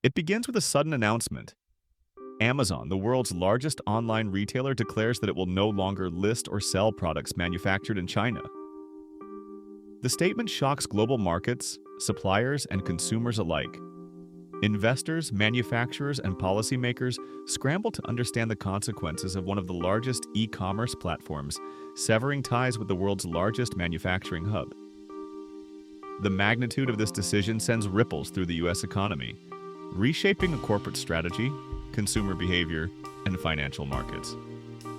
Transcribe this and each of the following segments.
It begins with a sudden announcement. Amazon, the world's largest online retailer, declares that it will no longer list or sell products manufactured in China. The statement shocks global markets, suppliers, and consumers alike. Investors, manufacturers, and policymakers scramble to understand the consequences of one of the largest e-commerce platforms, severing ties with the world's largest manufacturing hub. The magnitude of this decision sends ripples through the U.S. economy, reshaping a corporate strategy, consumer behavior, and financial markets.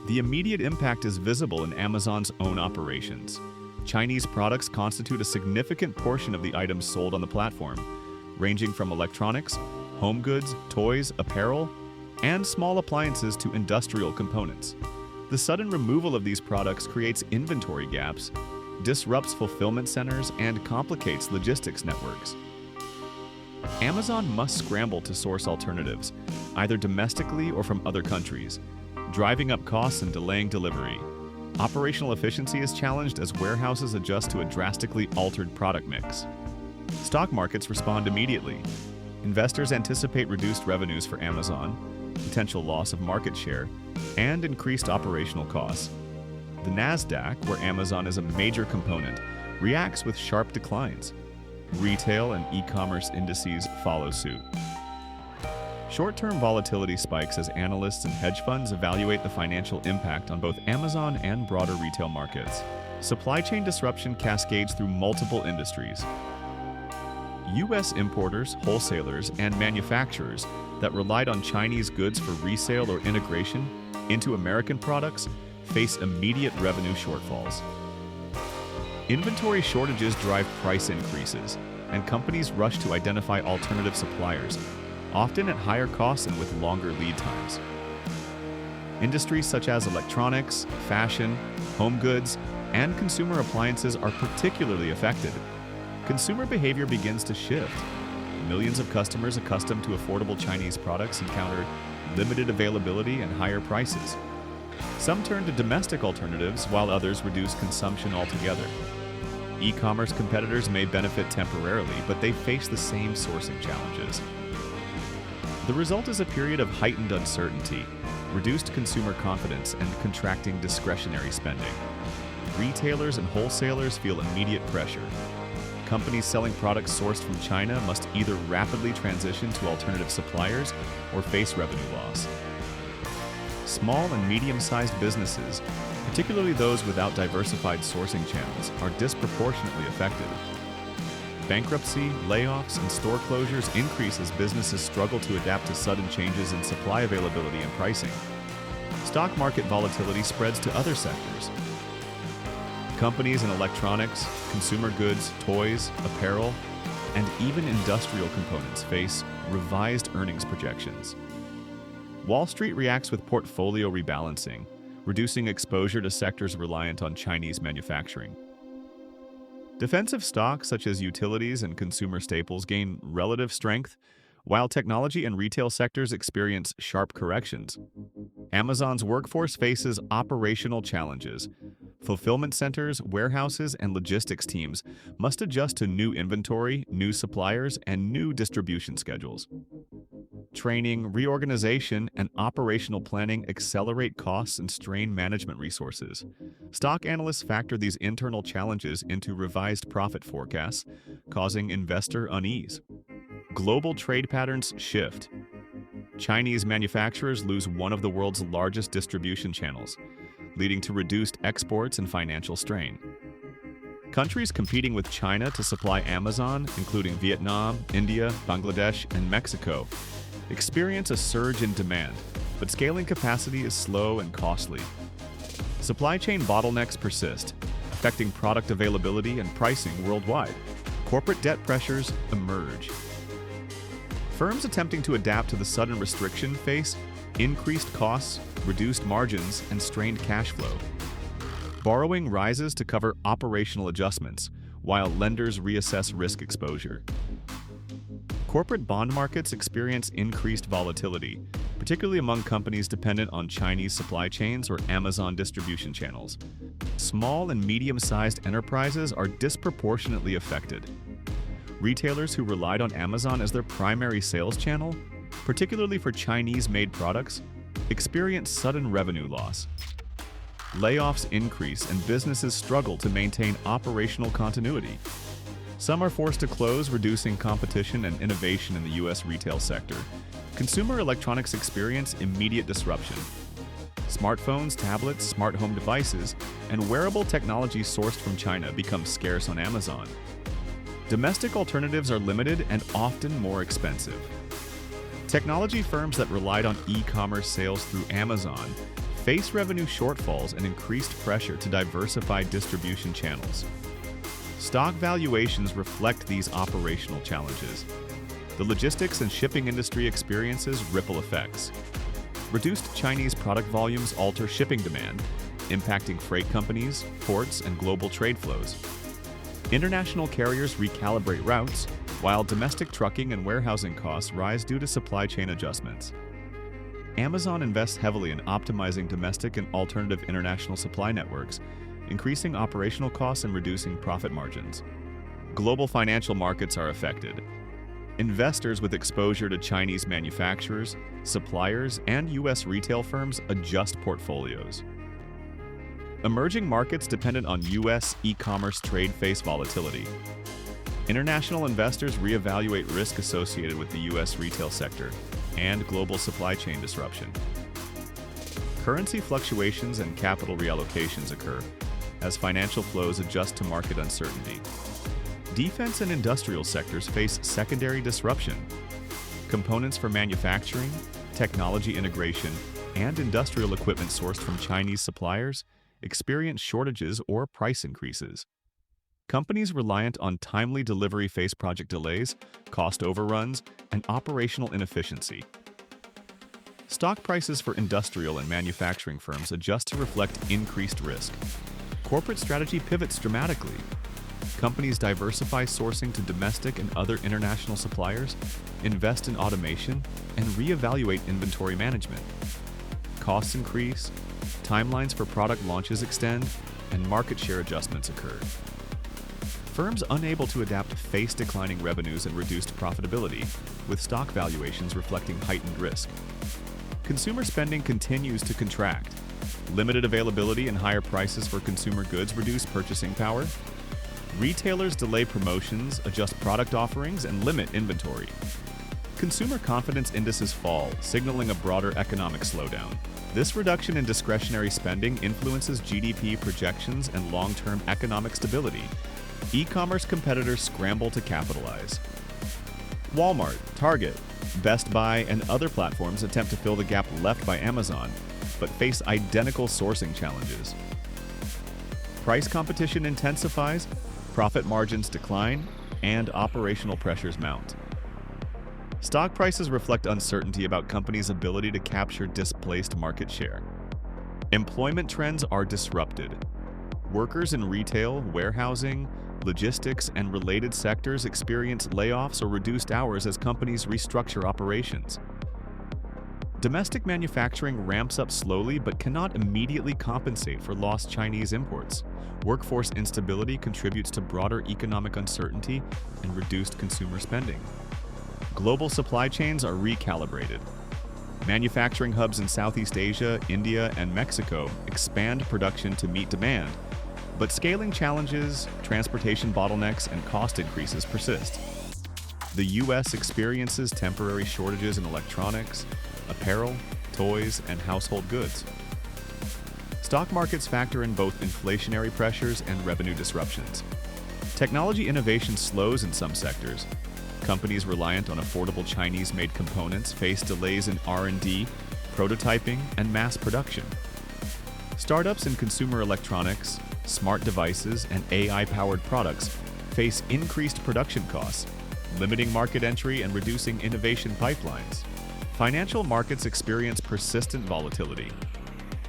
The immediate impact is visible in Amazon's own operations. Chinese products constitute a significant portion of the items sold on the platform, ranging from electronics, home goods, toys, apparel, and small appliances to industrial components. The sudden removal of these products creates inventory gaps, disrupts fulfillment centers, and complicates logistics networks. Amazon must scramble to source alternatives, either domestically or from other countries, driving up costs and delaying delivery. Operational efficiency is challenged as warehouses adjust to a drastically altered product mix. Stock markets respond immediately. Investors anticipate reduced revenues for Amazon, potential loss of market share, and increased operational costs. The Nasdaq, where Amazon is a major component, reacts with sharp declines. Retail and e-commerce indices follow suit. Short-term volatility spikes as analysts and hedge funds evaluate the financial impact on both Amazon and broader retail markets. Supply chain disruption cascades through multiple industries. U.S. importers, wholesalers, and manufacturers that relied on Chinese goods for resale or integration into American products face immediate revenue shortfalls. Inventory shortages drive price increases, and companies rush to identify alternative suppliers, often at higher costs and with longer lead times. Industries such as electronics, fashion, home goods, and consumer appliances are particularly affected. Consumer behavior begins to shift. Millions of customers accustomed to affordable Chinese products encounter limited availability and higher prices. Some turn to domestic alternatives, while others reduce consumption altogether. E-commerce competitors may benefit temporarily, but they face the same sourcing challenges. The result is a period of heightened uncertainty, reduced consumer confidence, and contracting discretionary spending. Retailers and wholesalers feel immediate pressure. Companies selling products sourced from China must either rapidly transition to alternative suppliers or face revenue loss. Small and medium-sized businesses, particularly those without diversified sourcing channels, are disproportionately affected. Bankruptcy, layoffs, and store closures increase as businesses struggle to adapt to sudden changes in supply availability and pricing. Stock market volatility spreads to other sectors. Companies in electronics, consumer goods, toys, apparel, and even industrial components face revised earnings projections. Wall Street reacts with portfolio rebalancing, reducing exposure to sectors reliant on Chinese manufacturing. Defensive stocks such as utilities and consumer staples gain relative strength, while technology and retail sectors experience sharp corrections. Amazon's workforce faces operational challenges. Fulfillment centers, warehouses, and logistics teams must adjust to new inventory, new suppliers, and new distribution schedules. Training, reorganization, and operational planning accelerate costs and strain management resources. Stock analysts factor these internal challenges into revised profit forecasts, causing investor unease. Global trade patterns shift. Chinese manufacturers lose one of the world's largest distribution channels, leading to reduced exports and financial strain. Countries competing with China to supply Amazon, including Vietnam, India, Bangladesh, and Mexico, experience a surge in demand, but scaling capacity is slow and costly. Supply chain bottlenecks persist, affecting product availability and pricing worldwide. Corporate debt pressures emerge. Firms attempting to adapt to the sudden restriction face increased costs, reduced margins, and strained cash flow. Borrowing rises to cover operational adjustments, while lenders reassess risk exposure. Corporate bond markets experience increased volatility, particularly among companies dependent on Chinese supply chains or Amazon distribution channels. Small and medium-sized enterprises are disproportionately affected. Retailers who relied on Amazon as their primary sales channel, particularly for Chinese-made products, experienced sudden revenue loss. Layoffs increase and businesses struggle to maintain operational continuity. Some are forced to close, reducing competition and innovation in the U.S. retail sector. Consumer electronics experience immediate disruption. Smartphones, tablets, smart home devices, and wearable technology sourced from China become scarce on Amazon. Domestic alternatives are limited and often more expensive. Technology firms that relied on e-commerce sales through Amazon face revenue shortfalls and increased pressure to diversify distribution channels. Stock valuations reflect these operational challenges. The logistics and shipping industry experiences ripple effects. Reduced Chinese product volumes alter shipping demand, impacting freight companies, ports, and global trade flows. International carriers recalibrate routes, while domestic trucking and warehousing costs rise due to supply chain adjustments. Amazon invests heavily in optimizing domestic and alternative international supply networks, increasing operational costs and reducing profit margins. Global financial markets are affected. Investors with exposure to Chinese manufacturers, suppliers, and U.S. retail firms adjust portfolios. Emerging markets dependent on U.S. e-commerce trade face volatility. International investors reevaluate risk associated with the U.S. retail sector and global supply chain disruption. Currency fluctuations and capital reallocations occur as financial flows adjust to market uncertainty. Defense and industrial sectors face secondary disruption. Components for manufacturing, technology integration, and industrial equipment sourced from Chinese suppliers experience shortages or price increases. Companies reliant on timely delivery face project delays, cost overruns, and operational inefficiency. Stock prices for industrial and manufacturing firms adjust to reflect increased risk. Corporate strategy pivots dramatically. Companies diversify sourcing to domestic and other international suppliers, invest in automation, and reevaluate inventory management. Costs increase, timelines for product launches extend, and market share adjustments occur. Firms unable to adapt face declining revenues and reduced profitability, with stock valuations reflecting heightened risk. Consumer spending continues to contract. Limited availability and higher prices for consumer goods reduce purchasing power. Retailers delay promotions, adjust product offerings, and limit inventory. Consumer confidence indices fall, signaling a broader economic slowdown. This reduction in discretionary spending influences GDP projections and long-term economic stability. E-commerce competitors scramble to capitalize. Walmart, Target, Best Buy, and other platforms attempt to fill the gap left by Amazon, but face identical sourcing challenges. Price competition intensifies, profit margins decline, and operational pressures mount. Stock prices reflect uncertainty about companies' ability to capture displaced market share. Employment trends are disrupted. Workers in retail, warehousing, logistics, and related sectors experience layoffs or reduced hours as companies restructure operations. Domestic manufacturing ramps up slowly but cannot immediately compensate for lost Chinese imports. Workforce instability contributes to broader economic uncertainty and reduced consumer spending. Global supply chains are recalibrated. Manufacturing hubs in Southeast Asia, India, and Mexico expand production to meet demand, but scaling challenges, transportation bottlenecks, and cost increases persist. The U.S. experiences temporary shortages in electronics, apparel, toys, and household goods. Stock markets factor in both inflationary pressures and revenue disruptions. Technology innovation slows in some sectors. Companies reliant on affordable Chinese-made components face delays in R&D, prototyping, and mass production. Startups in consumer electronics, smart devices, and AI-powered products face increased production costs, limiting market entry and reducing innovation pipelines. Financial markets experience persistent volatility.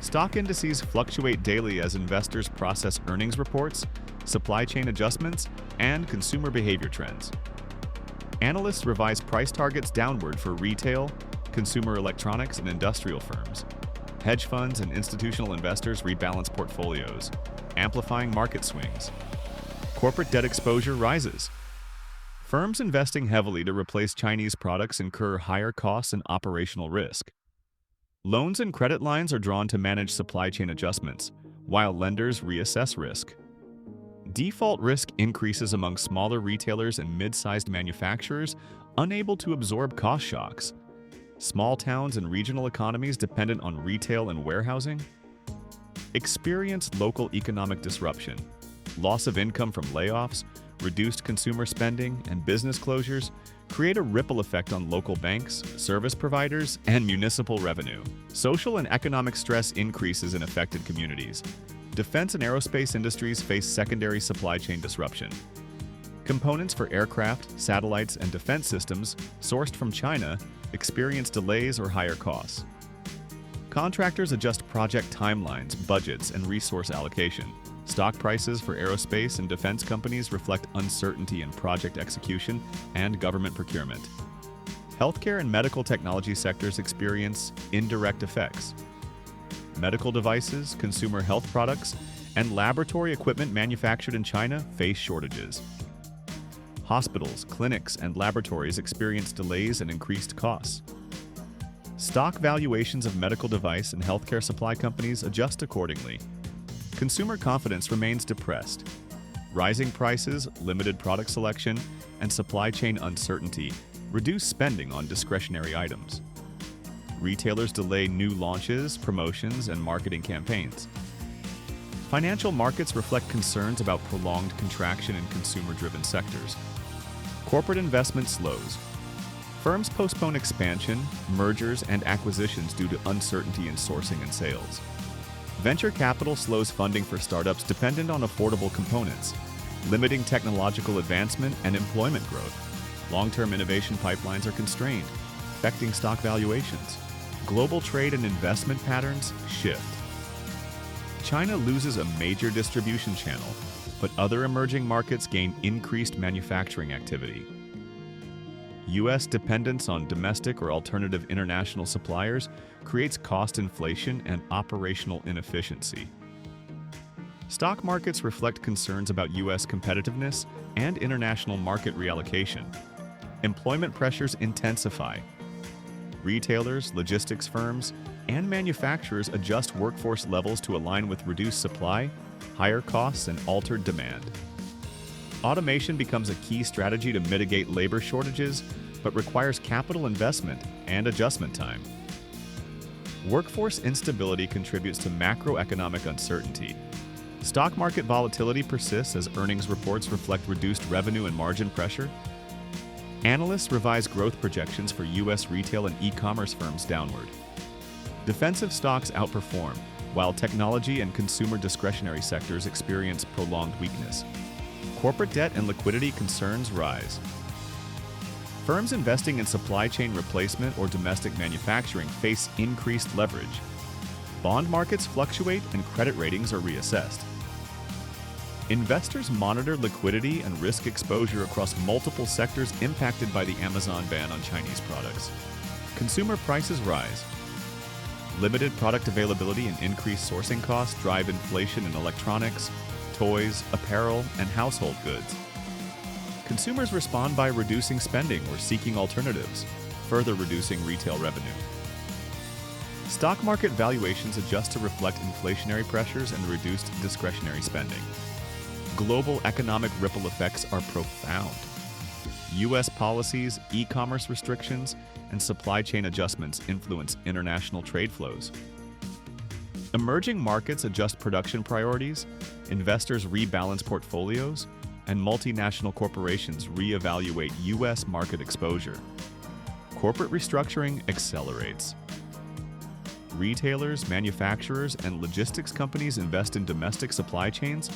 Stock indices fluctuate daily as investors process earnings reports, supply chain adjustments, and consumer behavior trends. Analysts revise price targets downward for retail, consumer electronics, and industrial firms. Hedge funds and institutional investors rebalance portfolios, amplifying market swings. Corporate debt exposure rises. Firms investing heavily to replace Chinese products incur higher costs and operational risk. Loans and credit lines are drawn to manage supply chain adjustments, while lenders reassess risk. Default risk increases among smaller retailers and mid-sized manufacturers unable to absorb cost shocks. Small towns and regional economies dependent on retail and warehousing experience local economic disruption. Loss of income from layoffs, reduced consumer spending, and business closures create a ripple effect on local banks, service providers, and municipal revenue. Social and economic stress increases in affected communities. Defense and aerospace industries face secondary supply chain disruption. Components for aircraft, satellites, and defense systems sourced from China experience delays or higher costs. Contractors adjust project timelines, budgets, and resource allocation. Stock prices for aerospace and defense companies reflect uncertainty in project execution and government procurement. Healthcare and medical technology sectors experience indirect effects. Medical devices, consumer health products, and laboratory equipment manufactured in China face shortages. Hospitals, clinics, and laboratories experience delays and increased costs. Stock valuations of medical device and healthcare supply companies adjust accordingly. Consumer confidence remains depressed. Rising prices, limited product selection, and supply chain uncertainty reduce spending on discretionary items. Retailers delay new launches, promotions, and marketing campaigns. Financial markets reflect concerns about prolonged contraction in consumer-driven sectors. Corporate investment slows. Firms postpone expansion, mergers, and acquisitions due to uncertainty in sourcing and sales. Venture capital slows funding for startups dependent on affordable components, limiting technological advancement and employment growth. Long-term innovation pipelines are constrained, affecting stock valuations. Global trade and investment patterns shift. China loses a major distribution channel, but other emerging markets gain increased manufacturing activity. U.S. dependence on domestic or alternative international suppliers creates cost inflation and operational inefficiency. Stock markets reflect concerns about U.S. competitiveness and international market reallocation. Employment pressures intensify. Retailers, logistics firms, and manufacturers adjust workforce levels to align with reduced supply, higher costs, and altered demand. Automation becomes a key strategy to mitigate labor shortages, but requires capital investment and adjustment time. Workforce instability contributes to macroeconomic uncertainty. Stock market volatility persists as earnings reports reflect reduced revenue and margin pressure. Analysts revise growth projections for U.S. retail and e-commerce firms downward. Defensive stocks outperform, while technology and consumer discretionary sectors experience prolonged weakness. Corporate debt and liquidity concerns rise. Firms investing in supply chain replacement or domestic manufacturing face increased leverage. Bond markets fluctuate and credit ratings are reassessed. Investors monitor liquidity and risk exposure across multiple sectors impacted by the Amazon ban on Chinese products. Consumer prices rise. Limited product availability and increased sourcing costs drive inflation in electronics, toys, apparel, and household goods. Consumers respond by reducing spending or seeking alternatives, further reducing retail revenue. Stock market valuations adjust to reflect inflationary pressures and reduced discretionary spending. Global economic ripple effects are profound. U.S. policies, e-commerce restrictions, and supply chain adjustments influence international trade flows. Emerging markets adjust production priorities, investors rebalance portfolios, and multinational corporations reevaluate U.S. market exposure. Corporate restructuring accelerates. Retailers, manufacturers, and logistics companies invest in domestic supply chains,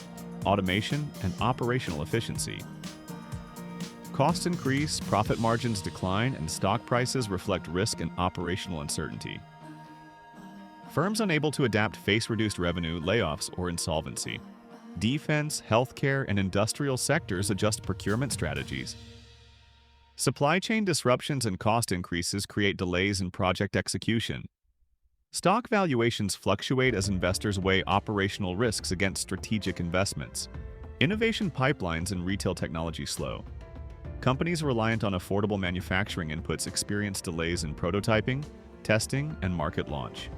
automation, and operational efficiency. Costs increase, profit margins decline, and stock prices reflect risk and operational uncertainty. Firms unable to adapt face reduced revenue, layoffs, or insolvency. Defense, healthcare, and industrial sectors adjust procurement strategies. Supply chain disruptions and cost increases create delays in project execution. Stock valuations fluctuate as investors weigh operational risks against strategic investments. Innovation pipelines in retail technology slow. Companies reliant on affordable manufacturing inputs experience delays in prototyping, testing, and market launch.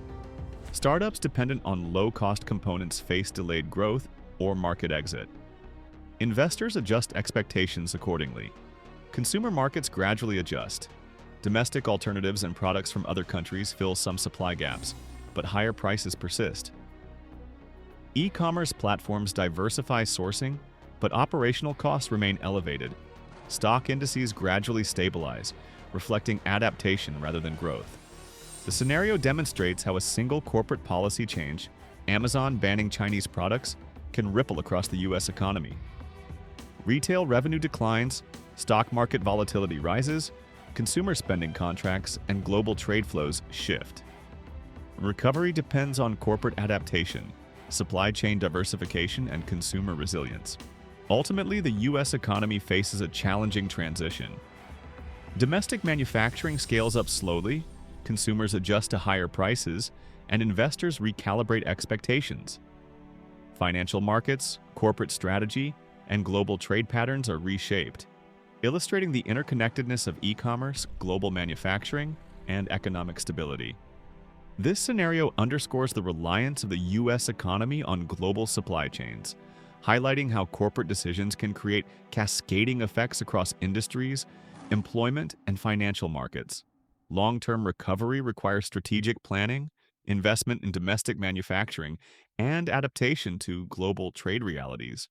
Startups dependent on low-cost components face delayed growth or market exit. Investors adjust expectations accordingly. Consumer markets gradually adjust. Domestic alternatives and products from other countries fill some supply gaps, but higher prices persist. E-commerce platforms diversify sourcing, but operational costs remain elevated. Stock indices gradually stabilize, reflecting adaptation rather than growth. The scenario demonstrates how a single corporate policy change, Amazon banning Chinese products, can ripple across the U.S. economy. Retail revenue declines, stock market volatility rises, consumer spending contracts, and global trade flows shift. Recovery depends on corporate adaptation, supply chain diversification, and consumer resilience. Ultimately, the U.S. economy faces a challenging transition. Domestic manufacturing scales up slowly, consumers adjust to higher prices, and investors recalibrate expectations. Financial markets, corporate strategy, and global trade patterns are reshaped, illustrating the interconnectedness of e-commerce, global manufacturing, and economic stability. This scenario underscores the reliance of the U.S. economy on global supply chains, highlighting how corporate decisions can create cascading effects across industries, employment, and financial markets. Long-term recovery requires strategic planning, investment in domestic manufacturing, and adaptation to global trade realities.